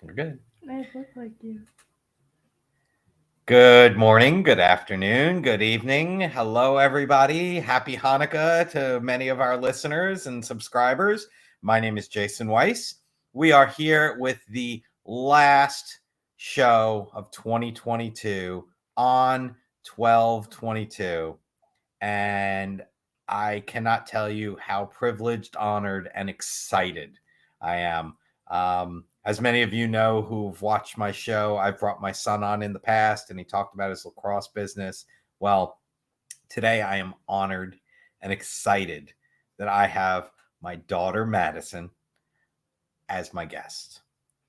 You're good. I look like you. Good morning, good afternoon, good evening. Hello, everybody. Happy Hanukkah to many of our listeners and subscribers. My name is Jason Weiss. We are here with the last show of 2022 on 12/22. And I cannot tell you how privileged, honored, and excited I am. As many of you know who've watched my show, I've brought my son on in the past and he talked about his lacrosse business. Well, today I am honored and excited that I have my daughter Madison as my guest.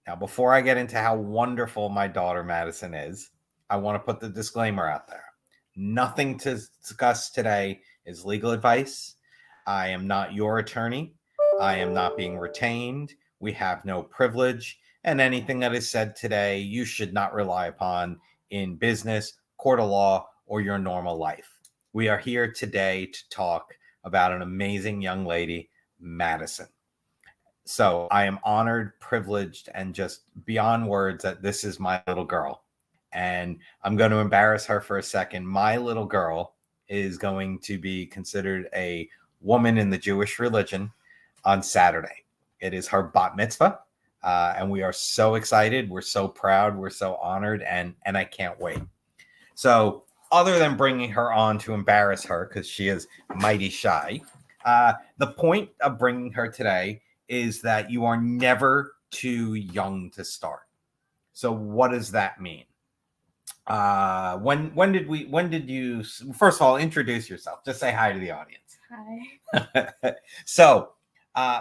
Now, before I get into how wonderful my daughter Madison is, I want to put the disclaimer out there. Nothing to discuss today is legal advice. I am not your attorney. I am not being retained. We have no privilege. And anything that is said today, you should not rely upon in business, court of law, or your normal life. We are here today to talk about an amazing young lady, Madison. So I am honored, privileged, and just beyond words that this is my little girl. And I'm going to embarrass her for a second. My little girl is going to be considered a woman in the Jewish religion on Saturday. It is her bat mitzvah. And we are so excited. We're so proud. We're so honored. And I can't wait. So other than bringing her on to embarrass her, because she is mighty shy, the point of bringing her today is that you are never too young to start. So what does that mean? When did you first of all introduce yourself? Just say hi to the audience. Hi. So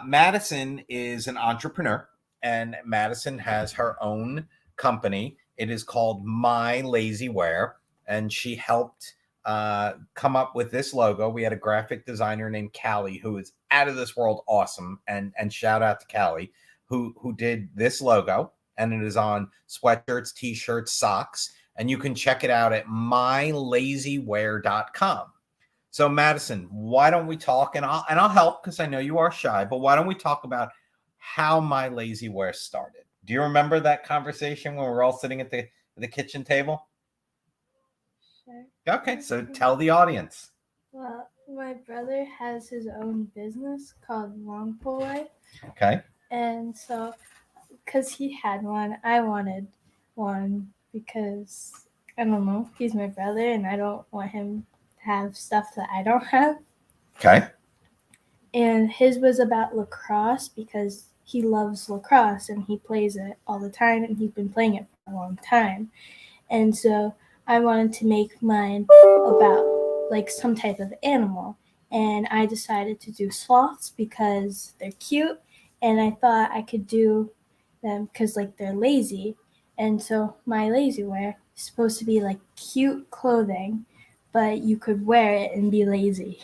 Madison is an entrepreneur, and Madison has her own company. It is called My Lazy Wear, and she helped come up with this logo. We had a graphic designer named Callie who is out of this world awesome, and shout out to Callie who did this logo, and it is on sweatshirts, t-shirts, socks, and you can check it out at mylazywear.com. So Madison, why don't we talk, and I'll help because I know you are shy, but why don't we talk about how My Lazy Wear started? Do you remember that conversation when we were all sitting at the kitchen table? Sure. Okay, so tell the audience. Well, my brother has his own business called Long Pole Life. Okay. And so, because he had one, I wanted one because, I don't know, he's my brother and I don't want him to have stuff that I don't have. Okay. And his was about lacrosse because he loves lacrosse and he plays it all the time and he's been playing it for a long time. And so I wanted to make mine about like some type of animal. And I decided to do sloths because they're cute and I thought I could do them because like they're lazy. And so my lazy wear is supposed to be like cute clothing, but you could wear it and be lazy.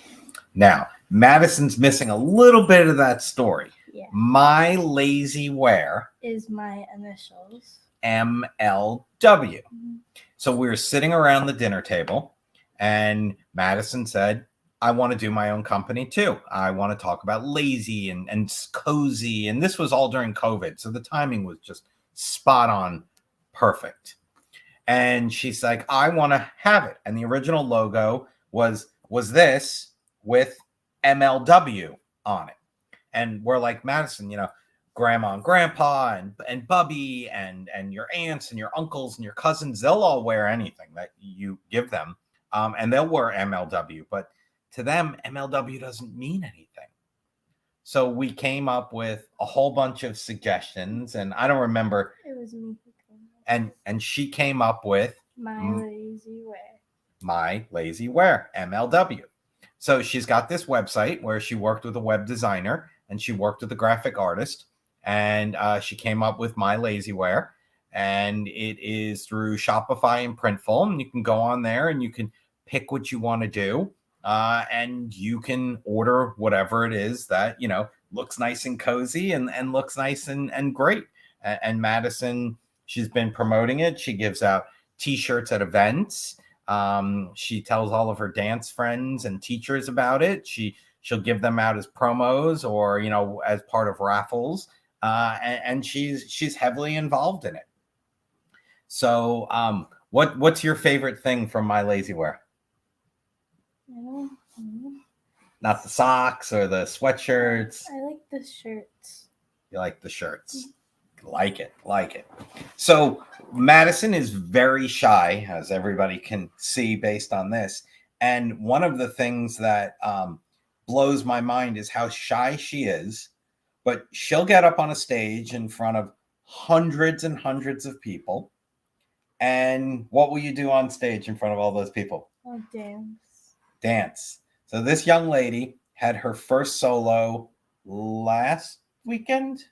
Now, Madison's missing a little bit of that story. Yeah. My Lazy Wear Is my initials. MLW. Mm-hmm. So we were sitting around the dinner table and Madison said, I want to do my own company too. I want to talk about lazy and cozy. And this was all during COVID. So the timing was just spot on, perfect. And she's like, I want to have it. And the original logo was this with MLW on it. And we're like, Madison, grandma and grandpa and Bubby and your aunts and your uncles and your cousins, they'll all wear anything that you give them. And they'll wear MLW, but to them, MLW doesn't mean anything. So we came up with a whole bunch of suggestions, and I don't remember. It was me. And she came up with My Lazy Wear. My Lazy Wear, MLW. So she's got this website where she worked with a web designer and she worked with a graphic artist, and she came up with My Lazy Wear, and it is through Shopify and Printful, and you can go on there and you can pick what you want to do, and you can order whatever it is that looks nice and cozy and looks nice and great. And Madison, she's been promoting it. She gives out t-shirts at events. She tells all of her dance friends and teachers about it. She'll give them out as promos or, as part of raffles. and she's heavily involved in it. So, what's your favorite thing from My Lazy Wear? I don't know. Not the socks or the sweatshirts. I like the shirts. You like the shirts. Like it. So Madison is very shy, as everybody can see based on this. And one of the things that blows my mind is how shy she is. But she'll get up on a stage in front of hundreds and hundreds of people. And what will you do on stage in front of all those people? I'll dance. Dance. So this young lady had her first solo last weekend?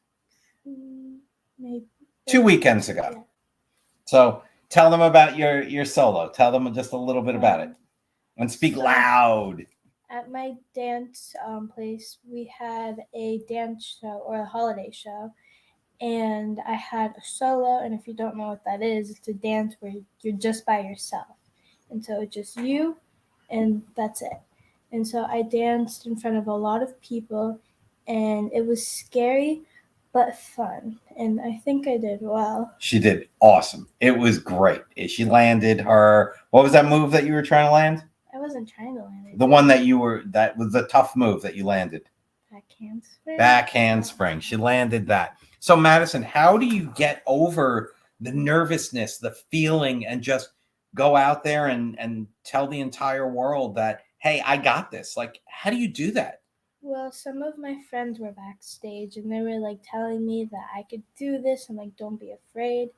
Maybe 2 weekends ago. Yeah. So tell them about your solo. Tell them just a little bit about it. And speak loud. At my dance place, we had a dance show or a holiday show. And I had a solo, and if you don't know what that is, it's a dance where you're just by yourself. And so it's just you, and that's it. And so I danced in front of a lot of people, and it was scary, but fun. And I think I did well. She did awesome. It was great. She landed her, what was that move that you were trying to land? I wasn't trying to land it. The one that was the tough move that you landed. Backhand spring. Backhand spring. She landed that. So Madison, how do you get over the nervousness, the feeling, and just go out there and tell the entire world that, hey, I got this? Like, how do you do that? Well, some of my friends were backstage, and they were like telling me that I could do this and like don't be afraid,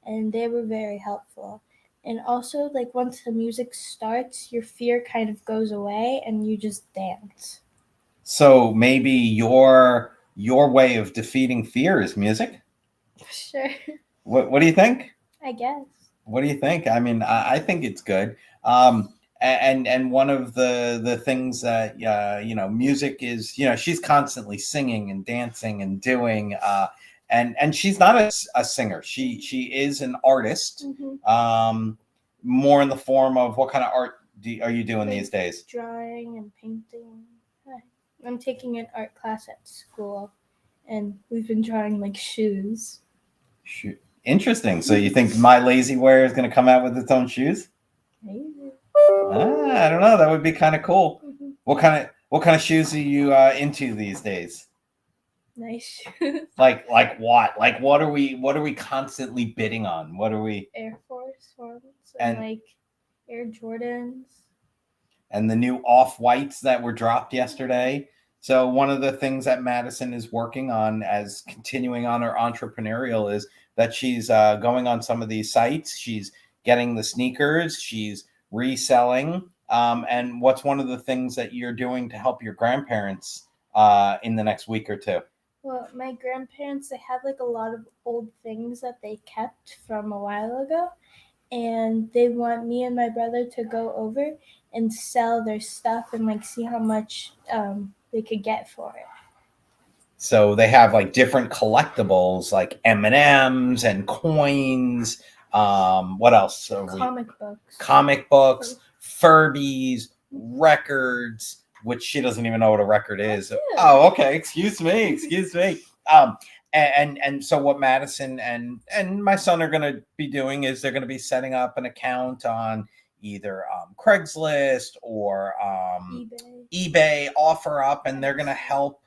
and they were very helpful. And also, like, once the music starts, your fear kind of goes away and you just dance. So maybe your way of defeating fear is music? Sure. What do you think? I guess. What do you think? I mean, I think it's good. And one of the things that music is, she's constantly singing and dancing and doing, and she's not a singer. She is an artist. Mm-hmm. More in the form of, what kind of art are you doing these days? Drawing and painting. I'm taking an art class at school, and we've been drawing like shoes. Interesting. So you think My Lazy Wear is going to come out with its own shoes? Maybe. I don't know. That would be kind of cool. Mm-hmm. What kind of shoes are you into these days? Nice shoes. Like what? Like what are we constantly bidding on? What are we? Air Force ones and like Air Jordans. And the new Off-Whites that were dropped yesterday. So one of the things that Madison is working on as continuing on her entrepreneurial is that she's going on some of these sites. She's getting the sneakers. She's reselling. And what's one of the things that you're doing to help your grandparents in the next week or two? Well, my grandparents, they have like a lot of old things that they kept from a while ago. And they want me and my brother to go over and sell their stuff and like see how much they could get for it. So they have like different collectibles like M&Ms and coins. What else? Comic books, Furbies, records, which she doesn't even know what a record is. Oh, okay. Excuse me. And so what Madison and my son are going to be doing is they're going to be setting up an account on either Craigslist or eBay OfferUp, and they're going to help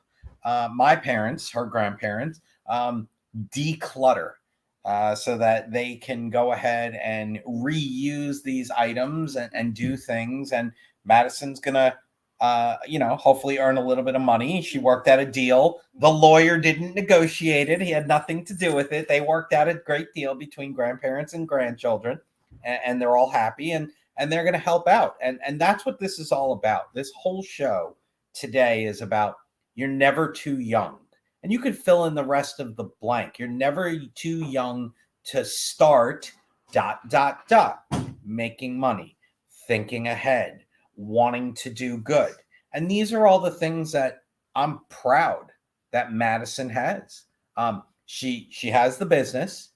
my parents, her grandparents, declutter so that they can go ahead and reuse these items and do things. And Madison's going to hopefully earn a little bit of money. She worked out a deal. The lawyer didn't negotiate it. He had nothing to do with it. They worked out a great deal between grandparents and grandchildren, and they're all happy, and they're going to help out. And that's what this is all about. This whole show today is about you're never too young. And you could fill in the rest of the blank. You're never too young to start ... making money, thinking ahead, wanting to do good. And these are all the things that I'm proud that Madison has. She has the business.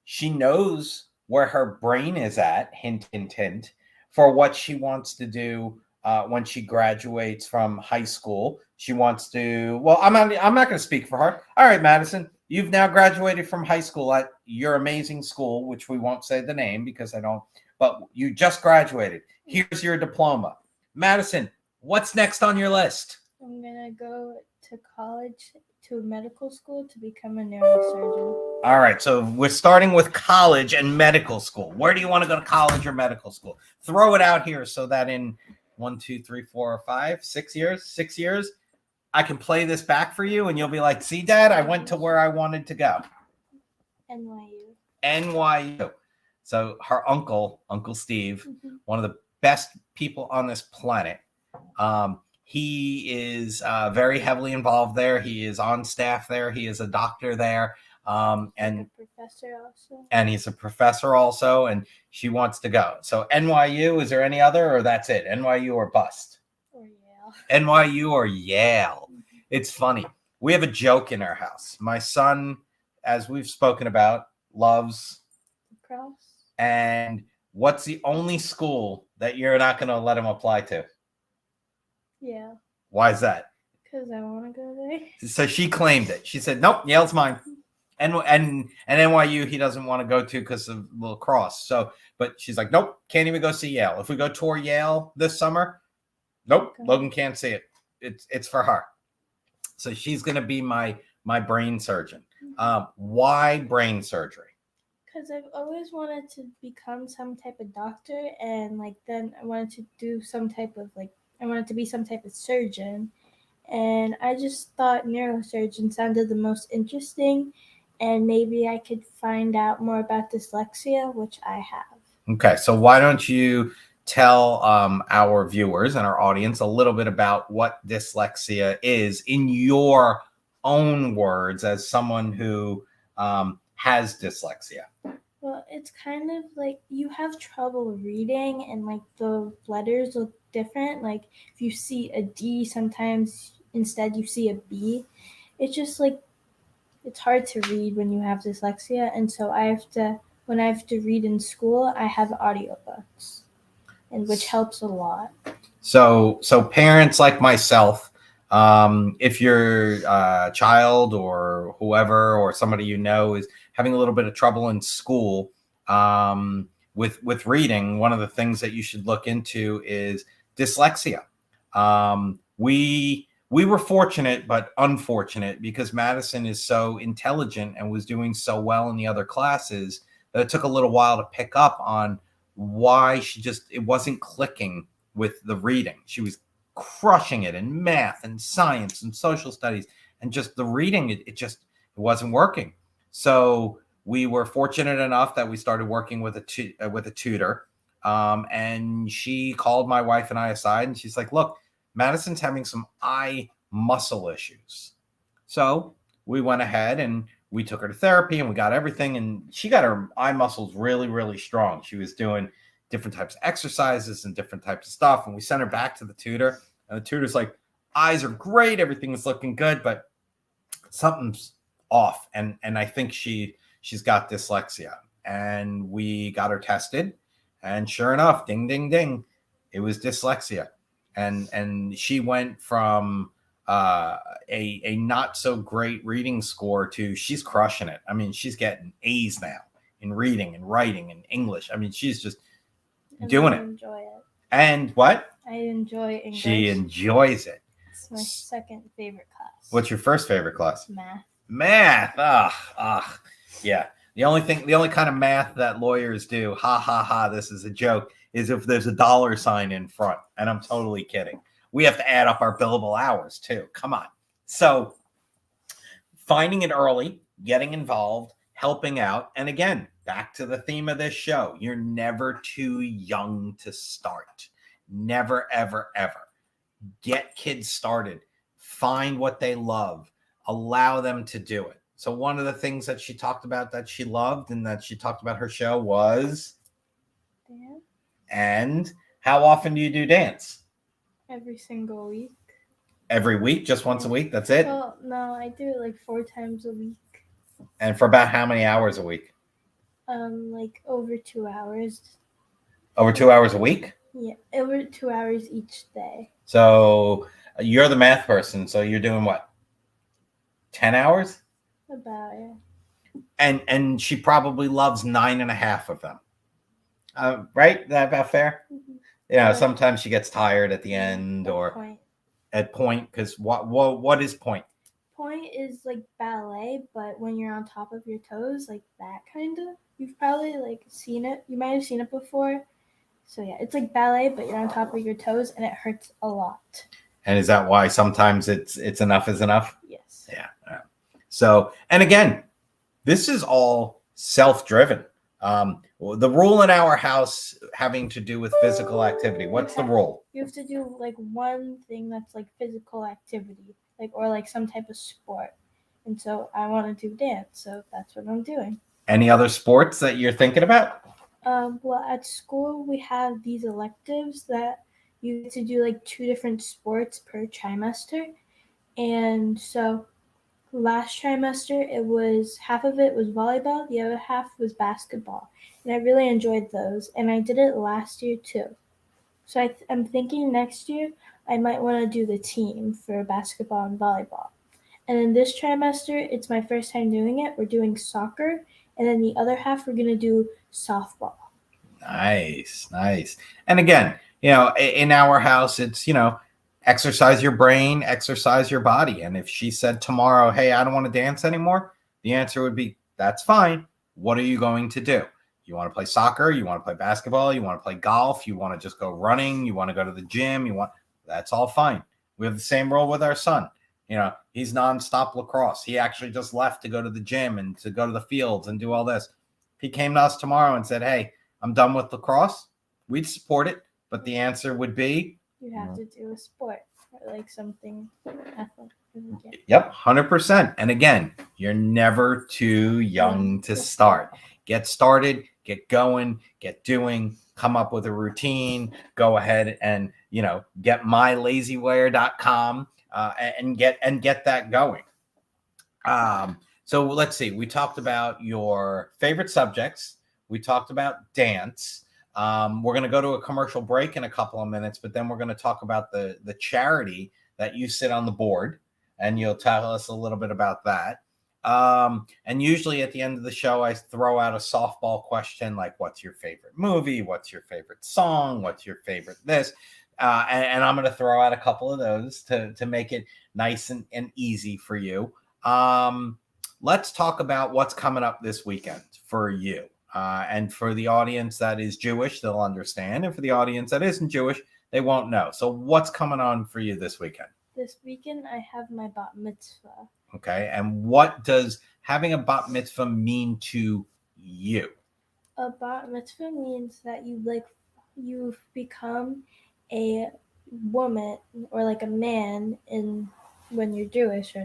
She knows where her brain is at, hint, hint, hint, for what she wants to do when she graduates from high school. She wants to. Well, I'm not going to speak for her. All right, Madison, you've now graduated from high school at your amazing school, which we won't say the name because I don't. But you just graduated. Here's your diploma, Madison. What's next on your list? I'm gonna go to college, to a medical school, to become a neurosurgeon. All right, so we're starting with college and medical school. Where do you want to go to college or medical school? Throw it out here so that in 1, 2, 3, 4, 5, 6 years, I can play this back for you and you'll be like, see, Dad, I went to where I wanted to go. NYU. So her uncle Steve, one of the best people on this planet. He is very heavily involved there. He is on staff there. He is a doctor there. And a professor also. And he's a professor also, and she wants to go. So NYU, is there any other, or that's it? NYU or bust? Or Yale. NYU or Yale. It's funny. We have a joke in our house. My son, as we've spoken about, loves lacrosse. And what's the only school that you're not going to let him apply to? Yeah. Why is that? Because I want to go there. So she claimed it. She said, nope, Yale's mine. And NYU he doesn't want to go to because of lacrosse. So, but she's like, nope, can't even go see Yale. If we go tour Yale this summer, nope, okay. Logan can't see it. It's for her. So she's gonna be my brain surgeon. Why brain surgery? Because I've always wanted to become some type of doctor, and then I wanted to do some type of I wanted to be some type of surgeon, and I just thought neurosurgeon sounded the most interesting. And maybe I could find out more about dyslexia, which I have. Okay, so why don't you tell our viewers and our audience a little bit about what dyslexia is in your own words as someone who has dyslexia? Well, it's kind of like you have trouble reading and the letters look different. Like if you see a D, sometimes instead you see a B. It's just it's hard to read when you have dyslexia, and so when I have to read in school, I have audiobooks, and which helps a lot. So parents like myself, if your child or whoever or somebody you know is having a little bit of trouble in school with reading, one of the things that you should look into is dyslexia. We were fortunate but unfortunate because Madison is so intelligent and was doing so well in the other classes that it took a little while to pick up on why it wasn't clicking with the reading. She was crushing it in math and science and social studies, and just the reading, it wasn't working. So we were fortunate enough that we started working with a tutor, and she called my wife and I aside, and she's like, look, Madison's having some eye muscle issues. So we went ahead and we took her to therapy and we got everything. And she got her eye muscles really, really strong. She was doing different types of exercises and different types of stuff. And we sent her back to the tutor. And the tutor's like, eyes are great. Everything's looking good, but something's off. And I think she's got dyslexia. And we got her tested. And sure enough, ding, ding, ding, it was dyslexia. And she went from a not so great reading score to she's crushing it. I mean, she's getting A's now in reading and writing and English. I mean, she's just doing it. I enjoy it. And what? I enjoy English. She enjoys it. It's my second favorite class. What's your first favorite class? Math. Math. Yeah. The only kind of math that lawyers do, this is a joke, is if there's a dollar sign in front. And I'm totally kidding. We have to add up our billable hours too. Come on. So finding it early, getting involved, helping out. And again, back to the theme of this show. You're never too young to start. Never, ever, ever. Get kids started. Find what they love. Allow them to do it. So one of the things that she talked about that she loved and that she talked about her show was dance. And how often do you do dance? Every single week. Every week? Just once a week? That's it? Well, no, I do it 4 times a week. And for about how many hours a week? Over 2 hours. Over 2 hours a week? Yeah, over 2 hours each day. So You're the math person, so you're doing what? 10 hours? About it. And she probably loves 9.5 of them. Right? That about fair? Mhm. Yeah, sometimes she gets tired at the end or Point. at point, because what is point? Point is like ballet, but when you're on top of your toes, like that kind of. You've probably like seen it. You might have seen it before. So yeah, it's like ballet, but you're on top of your toes, and it hurts a lot. And is that why sometimes it's enough is enough? Yes. Yeah. So, and again, this is all self-driven. The rule in our house having to do with physical activity. What's the rule? You have to do like one thing that's like physical activity, like or like some type of sport. And so I want to do dance, so that's what I'm doing. Any other sports that you're thinking about? Well, at school we have these electives that you get to do like 2 different sports per trimester, and so last trimester it was half of it was volleyball, the other half was basketball, and I really enjoyed those, and I did it last year too. So I'm thinking next year I might want to do the team for basketball and volleyball. And then this trimester, it's my first time doing it. We're doing soccer, and then the other half we're gonna do softball. Nice. And again, in our house, it's, exercise your brain, exercise your body. And if she said tomorrow, hey, I don't want to dance anymore, the answer would be, that's fine. What are you going to do? You want to play soccer? You want to play basketball? You want to play golf? You want to just go running? You want to go to the gym? That's all fine. We have the same rule with our son. He's nonstop lacrosse. He actually just left to go to the gym and to go to the fields and do all this. If he came to us tomorrow and said, hey, I'm done with lacrosse, we'd support it. But the answer would be, you have to do a sport or like something athletic. Yep, 100%. And again, you're never too young to start. Get started, get going, get doing, come up with a routine, go ahead and, get mylazywire.com and get that going. So let's see. We talked about your favorite subjects. We talked about dance. We're going to go to a commercial break in a couple of minutes, but then we're going to talk about the charity that you sit on the board, and you'll tell us a little bit about that. And usually at the end of the show, I throw out a softball question like, what's your favorite movie? What's your favorite song? What's your favorite this? And I'm going to throw out a couple of those to make it nice and easy for you. Let's talk about what's coming up this weekend for you. And for the audience that is Jewish, they'll understand. And for the audience that isn't Jewish, they won't know. So what's coming on for you this weekend? This weekend I have my bat mitzvah. Okay. And what does having a bat mitzvah mean to you? A bat mitzvah means that you've become a woman or like a man when you're Jewish.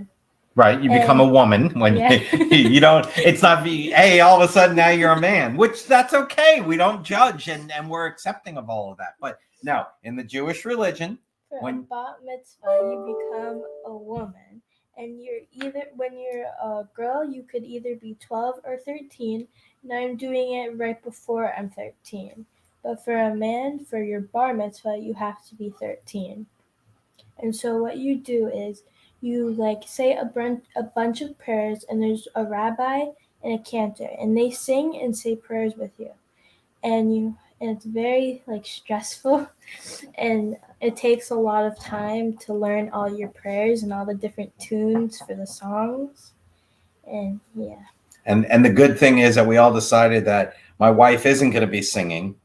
Right. You become a woman when you don't, it's not, hey, all of a sudden now you're a man, which that's okay. We don't judge and we're accepting of all of that. But no, in the Jewish religion, when bat mitzvah, you become a woman. And when you're a girl, you could either be 12 or 13. And I'm doing it right before I'm 13. But for a man, for your bar mitzvah, you have to be 13. And so what you do is you like say a bunch of prayers, and there's a rabbi and a cantor, and they sing and say prayers with you. And it's very like stressful, and it takes a lot of time to learn all your prayers and all the different tunes for the songs. And yeah. And the good thing is that we all decided that my wife isn't going to be singing.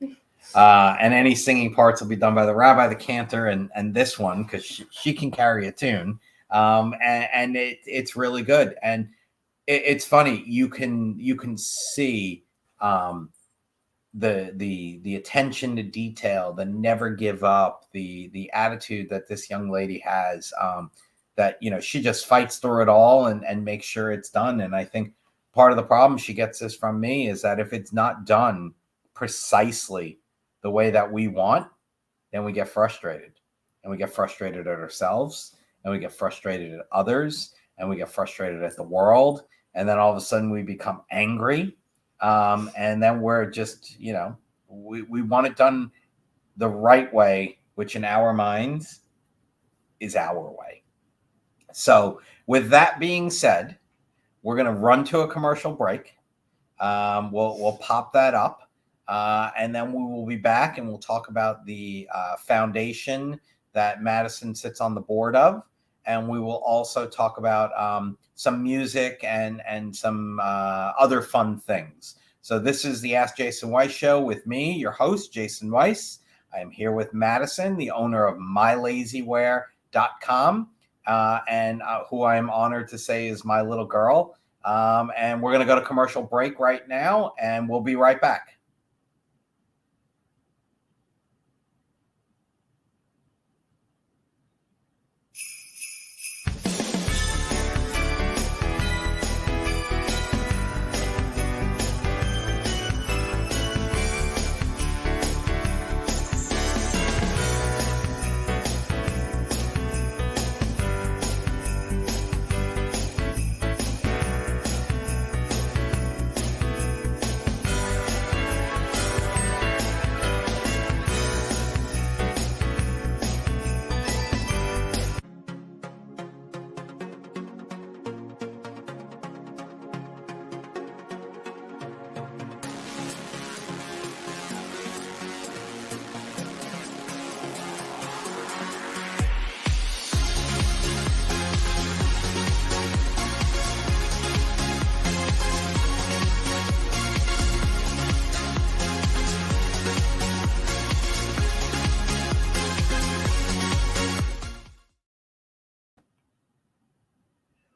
And any singing parts will be done by the rabbi, the cantor, and this one, because she can carry a tune. And it's really good. And it's funny. You can see the attention to detail, the never give up, the attitude that this young lady has, that, she just fights through it all and makes sure it's done. And I think part of the problem she gets this from me is that if it's not done precisely the way that we want, then we get frustrated, and we get frustrated at ourselves, and we get frustrated at others, and we get frustrated at the world. And then all of a sudden we become angry. And then we're just, we want it done the right way, which in our minds is our way. So with that being said, we're going to run to a commercial break. We'll pop that up, and then we will be back and we'll talk about the foundation that Madison sits on the board of, and we will also talk about some music and some other fun things. So this is the Ask Jason Weiss show with me, your host, Jason Weiss. I am here with Madison, the owner of MyLazyWear.com, and who I am honored to say is my little girl. And we're going to go to commercial break right now, and we'll be right back.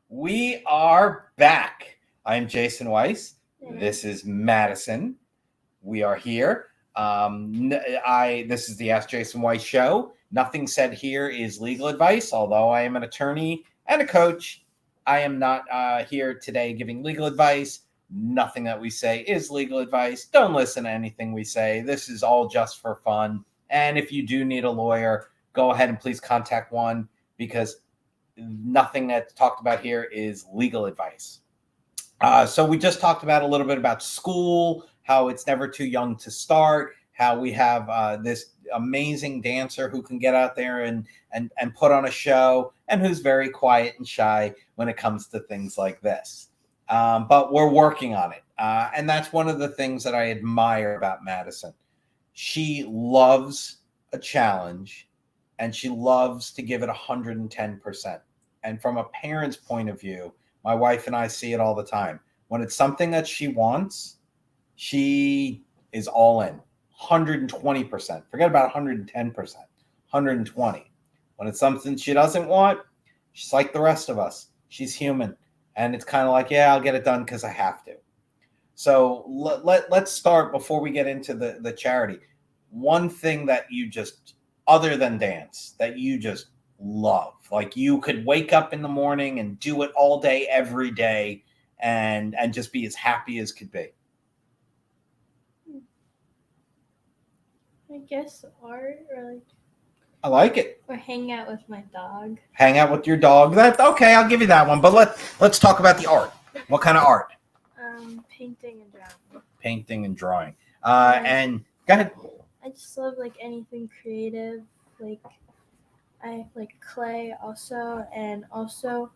We are back. I'm Jason Weiss. This is Madison. We are here. This is the Ask Jason Weiss show. Nothing said here is legal advice, although I am an attorney and a coach. I am not here today giving legal advice. Nothing that we say is legal advice. Don't listen to anything we say. This is all just for fun. And if you do need a lawyer, go ahead and please contact one, because nothing that's talked about here is legal advice. So we just talked about a little bit about school, how it's never too young to start, how we have this amazing dancer who can get out there and put on a show, and who's very quiet and shy when it comes to things like this. But we're working on it. And that's one of the things that I admire about Madison. She loves a challenge, and she loves to give it 110%. And from a parent's point of view, my wife and I see it all the time. When it's something that she wants, she is all in, 120%. Forget about 110%, 120. When it's something she doesn't want, she's like the rest of us. She's human. And it's kind of like, yeah, I'll get it done because I have to. So let's start before we get into the charity. One thing that you just, other than dance, that you just love, like you could wake up in the morning and do it all day, every day, and just be as happy as could be. I guess art, or I like it. or hang out with my dog. Hang out with your dog. That's okay. I'll give you that one. But let's talk about the art. What kind of art? Painting and drawing. Painting and drawing. And go ahead. I just love like anything creative. Like I like clay also, and also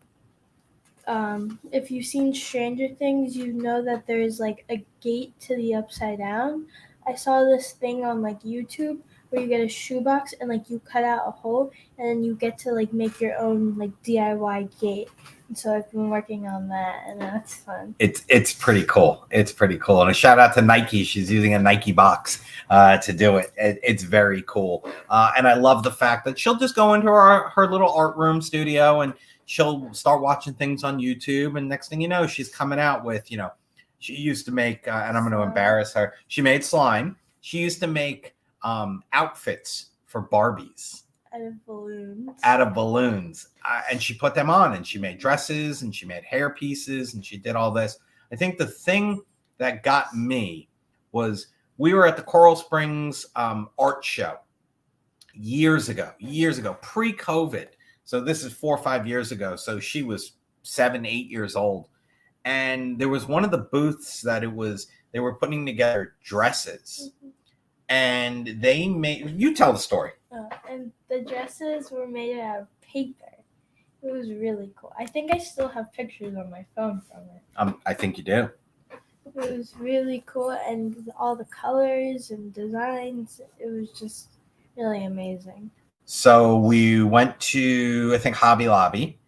if you've seen Stranger Things, you know that there's like a gate to the upside down. I saw this thing on like YouTube where you get a shoebox and like you cut out a hole and then you get to like make your own like DIY gate. And so I've been working on that, and that's fun. It's pretty cool. It's pretty cool. And a shout out to Nike. She's using a Nike box to do it. It's very cool. And I love the fact that she'll just go into her little art room studio and she'll start watching things on YouTube. And next thing you know, she's coming out with, she used to make, and I'm going to embarrass her. She made slime. She used to make outfits for Barbies. Out of balloons. And she put them on, and she made dresses, and she made hair pieces, and she did all this. I think the thing that got me was we were at the Coral Springs art show years ago, pre-COVID. So this is 4 or 5 years ago. So she was 7, 8 years old. And there was one of the booths that they were putting together dresses. and they made. You tell the story. And the dresses were made out of paper. It was really cool. I think I still have pictures on my phone from it. I think you do. It was really cool, and all the colors and designs, it was just really amazing. So we went to, I think, Hobby Lobby,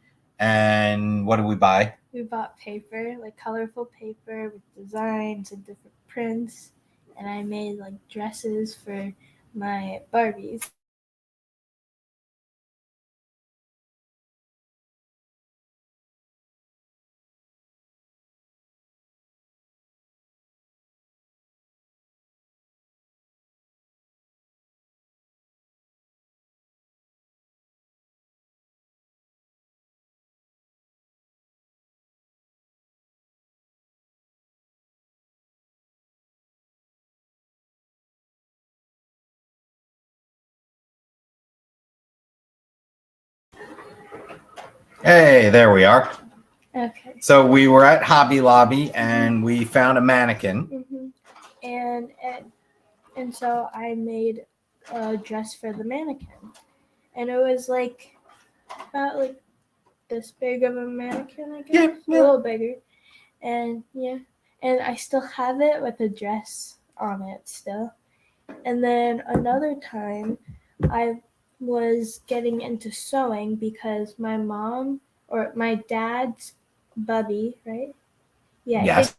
and what did we buy? We bought paper, like colorful paper with designs and different prints, and I made like dresses for my Barbies. Hey, there we are. Okay. So we were at Hobby Lobby, and we found a mannequin. And so I made a dress for the mannequin, and it was like about like this big of a mannequin, I guess, a little bigger, and and I still have it with a dress on it still. And then another time, I was getting into sewing because my mom or my dad's Bubby, right? Yeah. Yes.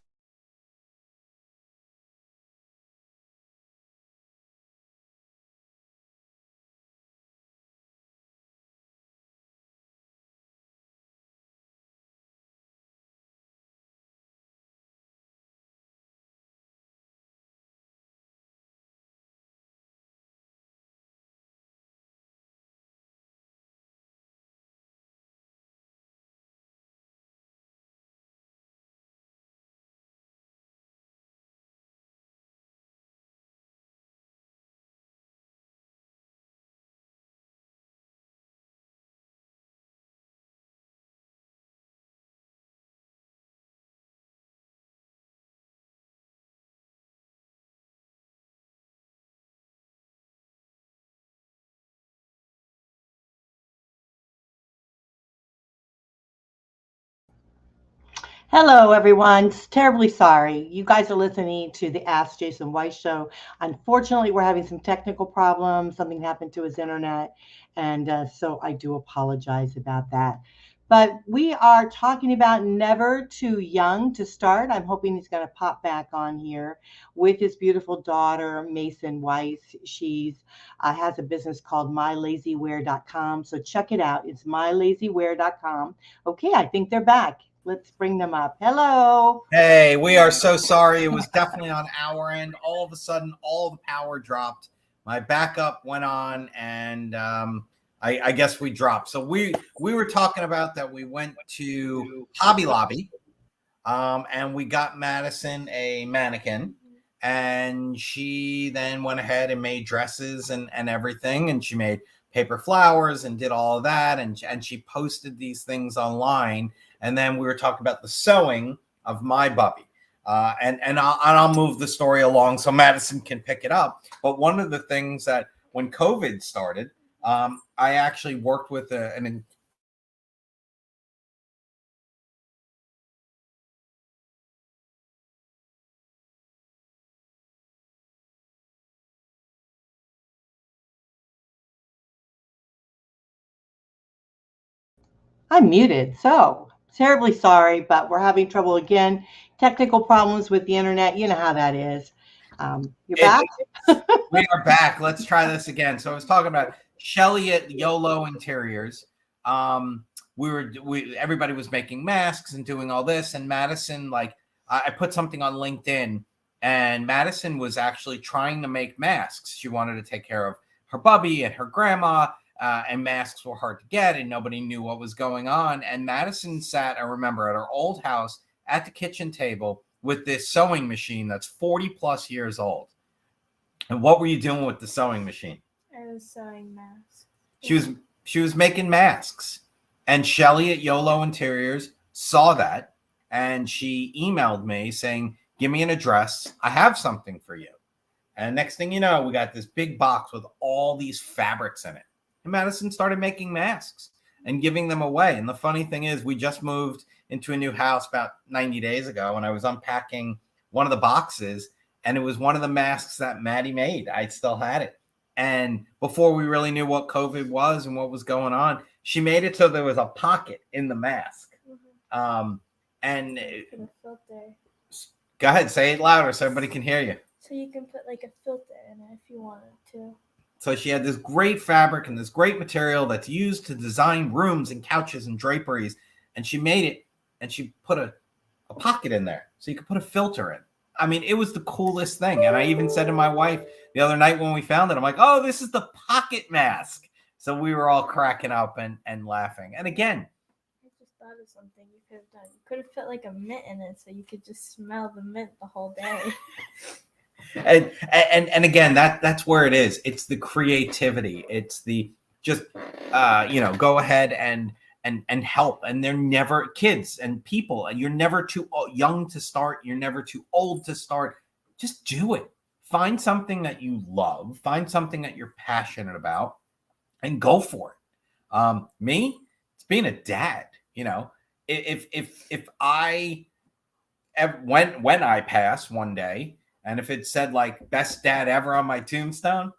Hello, everyone. Terribly sorry. You guys are listening to the Ask Jason Weiss show. Unfortunately, we're having some technical problems. Something happened to his internet. And so I do apologize about that. But we are talking about Never Too Young to Start. I'm hoping he's going to pop back on here with his beautiful daughter, Mason Weiss. She's has a business called mylazywear.com. So check it out. It's mylazywear.com. Okay, I think they're back. Let's bring them up. Hello. Hey, we are so sorry. It was definitely on our end. All of a sudden, all the power dropped. My backup went on, and I guess we dropped. So we were talking about that. We went to Hobby Lobby, and we got Madison a mannequin, and she then went ahead and made dresses and everything, and she made paper flowers and did all of that, and she posted these things online. And then we were talking about the sewing of my Bubby. And I'll move the story along so Madison can pick it up. But one of the things that when COVID started, I actually worked with an I'm muted. So terribly sorry, but we're having trouble again. Technical problems with the internet. You know how that is. You're back? We are back. Let's try this again. So I was talking about Shelly at YOLO Interiors. Everybody was making masks and doing all this, and Madison, like, I put something on LinkedIn, and Madison was actually trying to make masks. She wanted to take care of her Bubby and her grandma, and masks were hard to get, and nobody knew what was going on. And Madison sat, I remember, at her old house at the kitchen table with this sewing machine that's 40 plus years old. And what were you doing with the sewing machine? I was sewing masks. She was making masks. And Shelly at YOLO Interiors saw that, and she emailed me saying, "Give me an address. I have something for you." And next thing you know, we got this big box with all these fabrics in it. And Madison started making masks and giving them away. And the funny thing is, we just moved into a new house about 90 days ago, and I was unpacking one of the boxes, and it was one of the masks that Maddie made. I still had it. And before we really knew what COVID was and what was going on, she made it so there was a pocket in the mask. And Put a filter. Go ahead, say it louder so everybody can hear you. So you can put like a filter in it if you wanted to. So she had this great fabric and this great material that's used to design rooms and couches and draperies. And she made it, and she put a pocket in there so you could put a filter in. I mean, it was the coolest thing. And I even said to my wife the other night when we found it, I'm like, oh, this is the pocket mask. So we were all cracking up and laughing. And again, I just thought of something you could have done. You could have put like a mint in it so you could just smell the mint the whole day. And again, that's where it is. It's the creativity. It's the just go ahead and help. And they're never kids and people. And you're never too young to start. You're never too old to start. Just do it. Find something that you love. Find something that you're passionate about, and go for it. Me, it's being a dad. You know, if I when I pass one day, and if it said like best dad ever on my tombstone,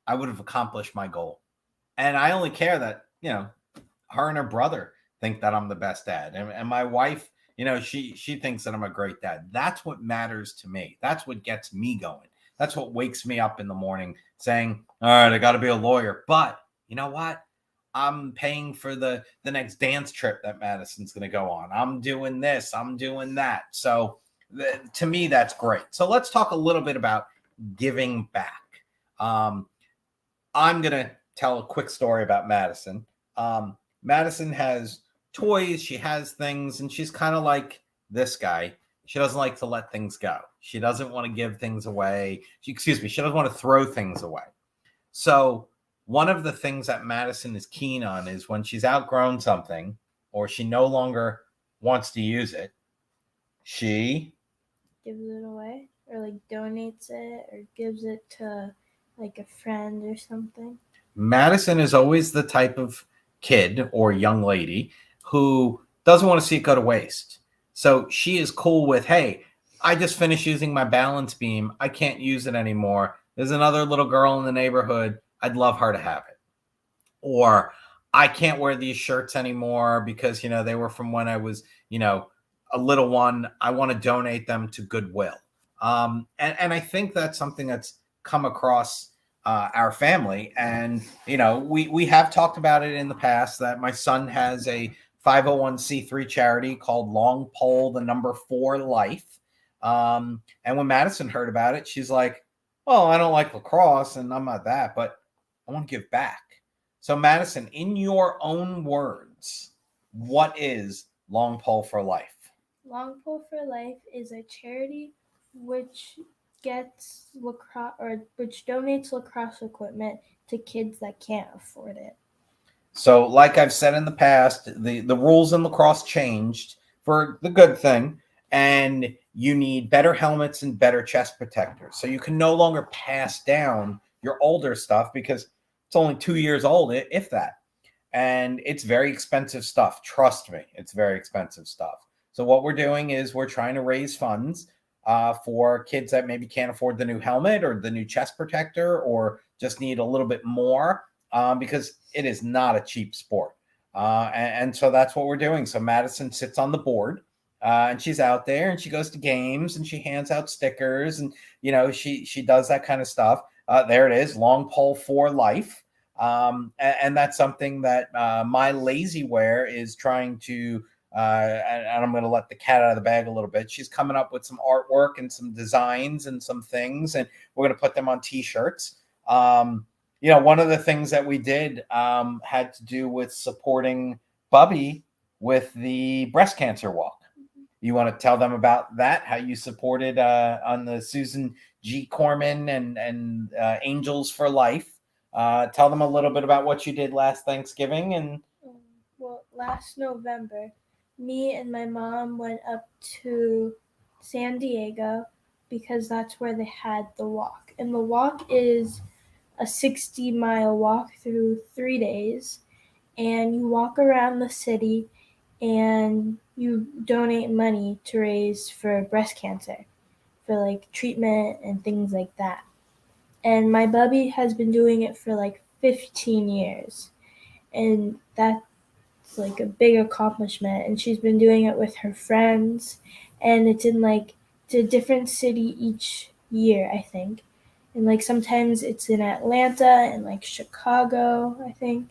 I would have accomplished my goal. And I only care that, her and her brother think that I'm the best dad. And my wife, she thinks that I'm a great dad. That's what matters to me. That's what gets me going. That's what wakes me up in the morning saying, all right, I got to be a lawyer. But you know what? I'm paying for the next dance trip that Madison's going to go on. I'm doing this. I'm doing that. So to me, that's great. So let's talk a little bit about giving back. I'm going to tell a quick story about Madison. Madison has toys. She has things, and she's kind of like this guy. She doesn't like to let things go. She doesn't want to give things away. She doesn't want to throw things away. So one of the things that Madison is keen on is when she's outgrown something or she no longer wants to use it, she gives it away, or like donates it, or gives it to like a friend or something. Madison is always the type of kid or young lady who doesn't want to see it go to waste. So she is cool with, hey, I just finished using my balance beam. I can't use it anymore. There's another little girl in the neighborhood. I'd love her to have it. Or I can't wear these shirts anymore because, they were from when I was, a little one. I want to donate them to Goodwill. And I think that's something that's come across our family. And, we have talked about it in the past that my son has a 501c3 charity called Long Pole, the number 4 Life. And when Madison heard about it, she's like, well, I don't like lacrosse and I'm not that, but I want to give back. So Madison, in your own words, what is Long Pole for Life? Long Pole for Life is a charity which gets lacrosse, or which donates lacrosse equipment to kids that can't afford it. So like I've said in the past, the rules in lacrosse changed for the good thing, and you need better helmets and better chest protectors. So you can no longer pass down your older stuff because it's only 2 years old, if that. And it's very expensive stuff. Trust me, it's very expensive stuff. So what we're doing is we're trying to raise funds for kids that maybe can't afford the new helmet or the new chest protector or just need a little bit more because it is not a cheap sport. And so that's what we're doing. So Madison sits on the board and she's out there and she goes to games and she hands out stickers and, she does that kind of stuff. There it is, Long Pole for Life. And that's something that my Lazy Wear is trying to, and I'm going to let the cat out of the bag a little bit. She's coming up with some artwork and some designs and some things, and we're going to put them on t-shirts. One of the things that we did had to do with supporting Bubby with the breast cancer walk. You want to tell them about that, how you supported on the Susan G. Corman and Angels for Life. Tell them a little bit about what you did last Thanksgiving. And well, last November, me and my mom went up to San Diego because that's where they had the walk. And the walk is a 60-mile walk through 3 days. And you walk around the city and you donate money to raise for breast cancer, for like treatment and things like that. And my bubby has been doing it for like 15 years. And that's like a big accomplishment. And she's been doing it with her friends. And it's in like a different city each year, I think. And like sometimes it's in Atlanta and like Chicago, I think.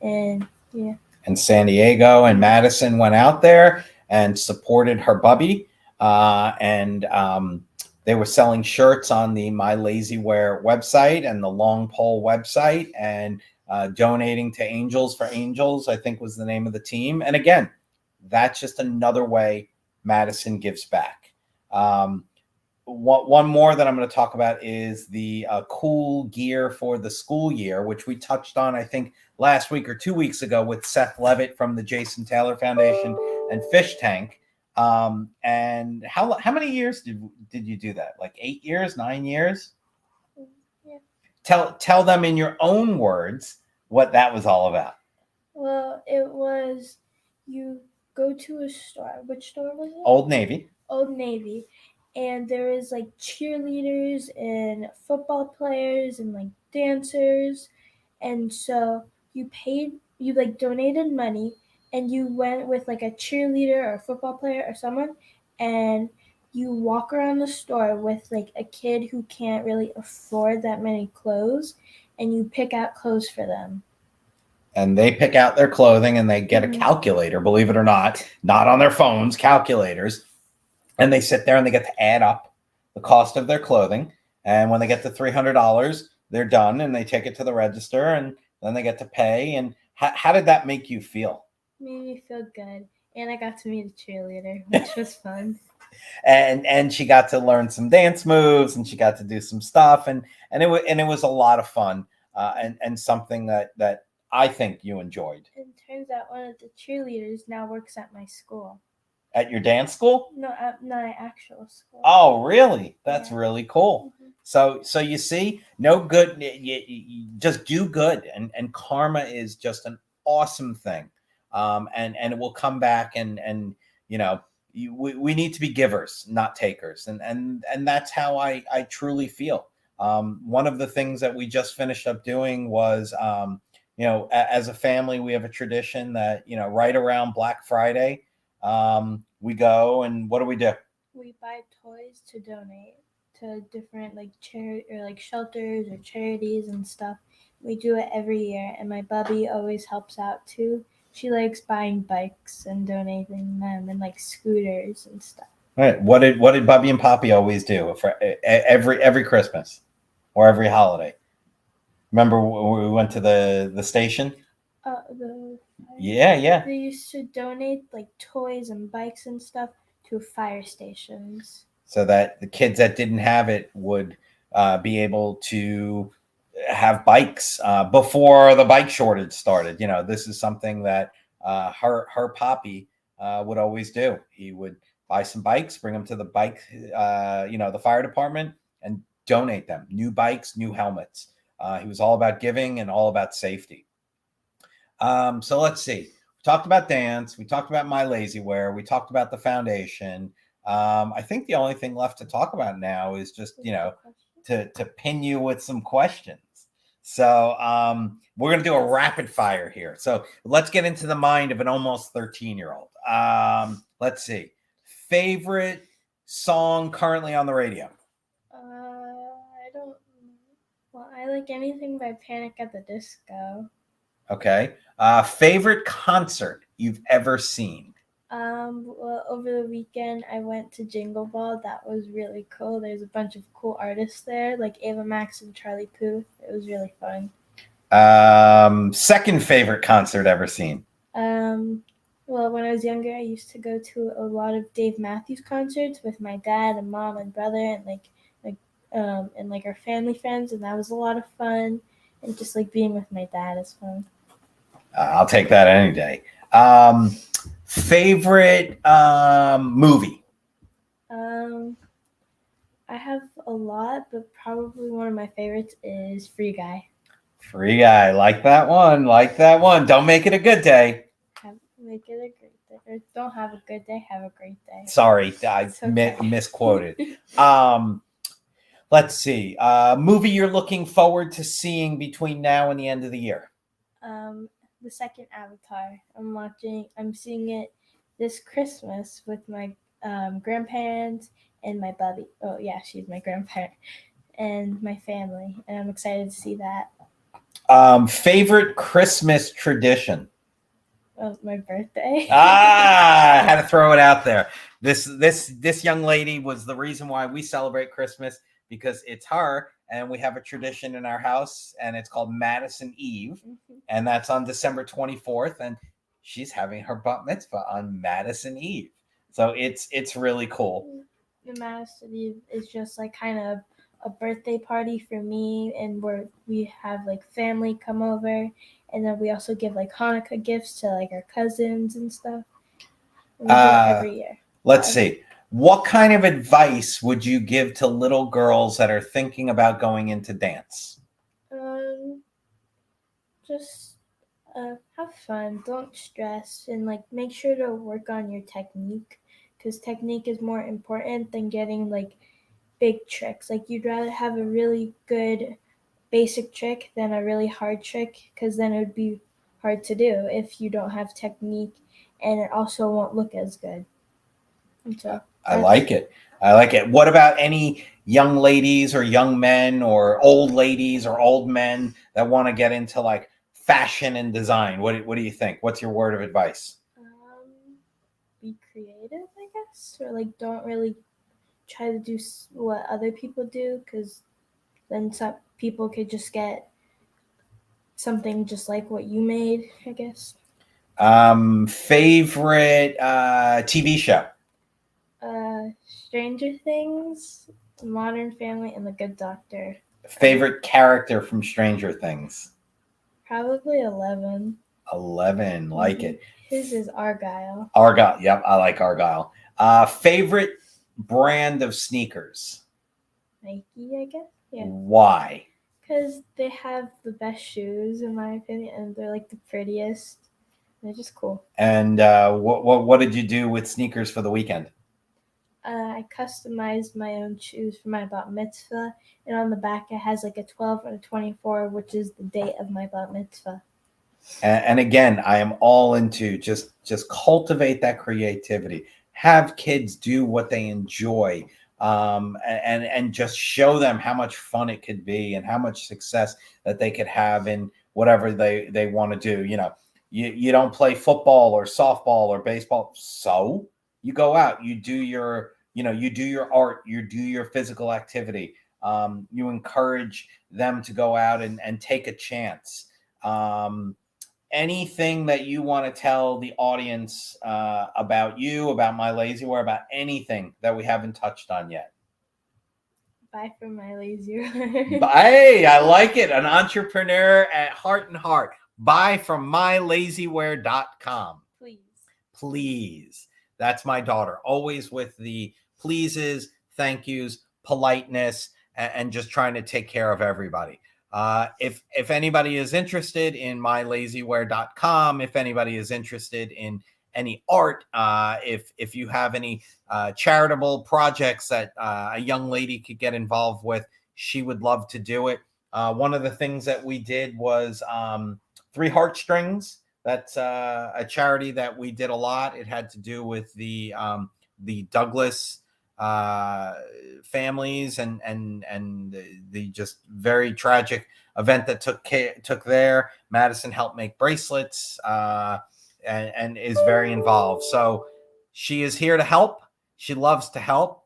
And yeah. And San Diego and Madison went out there and supported her bubby. They were selling shirts on the My Lazy Wear website and the Long Pole website, and donating to Angels for Angels, I think was the name of the team. And again, that's just another way Madison gives back. One more that I'm going to talk about is the cool gear for the school year, which we touched on, I think, last week or 2 weeks ago with Seth Levitt from the Jason Taylor Foundation and Fish Tank. And how many years did you do that? Like 8 years, 9 years? Yeah. Tell them in your own words what that was all about. Well, it was, you go to a store. Which store was it? Old Navy. Old Navy. And there is like cheerleaders and football players and like dancers. And so you like donated money, and you went with like a cheerleader or a football player or someone, and you walk around the store with like a kid who can't really afford that many clothes, and you pick out clothes for them. And they pick out their clothing and they get a calculator, believe it or not on their phones, calculators. And they sit there and they get to add up the cost of their clothing. And when they get to $300, they're done and they take it to the register and then they get to pay. And how did that make you feel? Made me feel good. And I got to meet a cheerleader, which was fun. And she got to learn some dance moves and she got to do some stuff. And it was a lot of fun and something that I think you enjoyed. It turns out one of the cheerleaders now works at my school. At your dance school? No, at my actual school. Oh, really? That's really cool. Mm-hmm. So you see, no good, you just do good, and karma is just an awesome thing, and it will come back, and you know, we need to be givers, not takers, and that's how I truly feel. One of the things that we just finished up doing was, you know, as a family, we have a tradition that, you know, right around Black Friday, we go and what do? We buy toys to donate to different like shelters or charities and stuff. We do it every year, and my bubby always helps out too. She likes buying bikes and donating them, and like scooters and stuff. All right. What did Bubby and Poppy always do for every Christmas or every holiday? Remember when we went to the station? Yeah. They used to donate like toys and bikes and stuff to fire stations, so that the kids that didn't have it would be able to have bikes before the bike shortage started. You know, this is something that her Poppy would always do. He would buy some bikes, bring them to the bike, the fire department, and donate them. New bikes, new helmets. He was all about giving and all about safety. So let's see. We talked about dance. We talked about My Lazy Wear. We talked about the foundation. I think the only thing left to talk about now is just, you know, to pin you with some questions. So we're going to do a rapid fire here. So let's get into the mind of an almost 13-year-old. Let's see. Favorite song currently on the radio? I like anything by Panic at the Disco. Okay. Favorite concert you've ever seen? Well, over the weekend, I went to Jingle Ball. That was really cool. There's a bunch of cool artists there, like Ava Max and Charlie Puth. It was really fun. Second favorite concert ever seen? Well, when I was younger, I used to go to a lot of Dave Matthews concerts with my dad and mom and brother and our family friends, and that was a lot of fun. And just like being with my dad is fun. I'll take that any day. Favorite movie? I have a lot, but probably one of my favorites is Free Guy. Free Guy. Like that one. Like that one. Don't make it a good day. Make it a great day. Or don't have a good day, have a great day. Sorry, I Okay. misquoted. Let's see. Movie you're looking forward to seeing between now and the end of the year? The second Avatar. I'm seeing it this Christmas with my grandparents and my buddy. Oh yeah, she's my grandparent and my family, and I'm excited to see that. Favorite Christmas tradition? Oh, my birthday. I had to throw it out there. This young lady was the reason why we celebrate Christmas, because it's her, and we have a tradition in our house, and it's called Madison Eve, and that's on December 24th, and she's having her bat mitzvah on Madison Eve. So it's really cool. The Madison Eve is just like kind of a birthday party for me, and where we have like family come over, and then we also give like Hanukkah gifts to like our cousins and stuff. And we do it every year. Let's see. What kind of advice would you give to little girls that are thinking about going into dance? Just have fun. Don't stress, and like make sure to work on your technique, because technique is more important than getting like big tricks. Like you'd rather have a really good basic trick than a really hard trick, because then it would be hard to do if you don't have technique, and it also won't look as good. And so I like it. What about any young ladies or young men or old ladies or old men that want to get into like fashion and design? What do you think? What's your word of advice? Be creative, I guess, or like don't really try to do what other people do, because then some people could just get something just like what you made, I guess. Favorite TV show? Stranger Things, Modern Family, and The Good Doctor. Favorite character from Stranger Things? Probably 11. 11, like it. His is Argyle. Argyle, yep, I like Argyle. Favorite brand of sneakers? Nike, I guess. Yeah. Why? Because they have the best shoes, in my opinion, and they're like the prettiest. They're just cool. And what did you do with sneakers for the weekend? I customized my own shoes for my bat mitzvah, and on the back it has like a 12 and a 24, which is the date of my bat mitzvah. And again, I am all into just cultivate that creativity. Have kids do what they enjoy, and just show them how much fun it could be and how much success that they could have in whatever they want to do. You know, you don't play football or softball or baseball, so you go out, you do your art, you do your physical activity. You encourage them to go out and take a chance. Anything that you want to tell the audience about you, about My Lazy Wear, about anything that we haven't touched on yet? Buy from My Lazy Wear. Hey, I like it. An entrepreneur at heart and heart. Buy from mylazywear.com. Please. That's my daughter. Always with the pleases, thank yous, politeness, and just trying to take care of everybody. If anybody is interested in mylazywear.com, if anybody is interested in any art, if you have any charitable projects that a young lady could get involved with, she would love to do it. One of the things that we did was Three Heartstrings. That's a charity that we did a lot. It had to do with the Douglas families and the just very tragic event that took there. Madison helped make bracelets and is very involved. So she is here to help. She loves to help.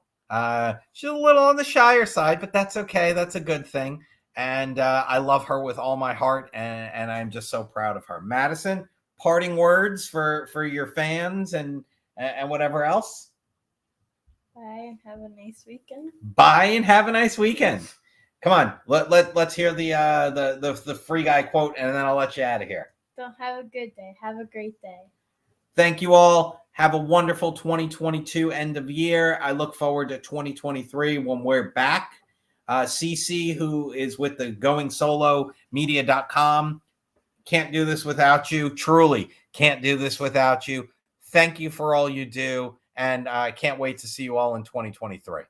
She's a little on the shyer side, but that's okay. That's a good thing. And I love her with all my heart, and I'm just so proud of her. Madison, parting words for your fans and whatever else. Bye and have a nice weekend. Bye and have a nice weekend. Come on, let's hear the free guy quote, and then I'll let you out of here. Don't have a good day. Have a great day. Thank you all. Have a wonderful 2022 end of year. I look forward to 2023 when we're back CC, who is with the goingsolomedia.com. Can't do this without you. Truly can't do this without you. Thank you for all you do. And I can't wait to see you all in 2023.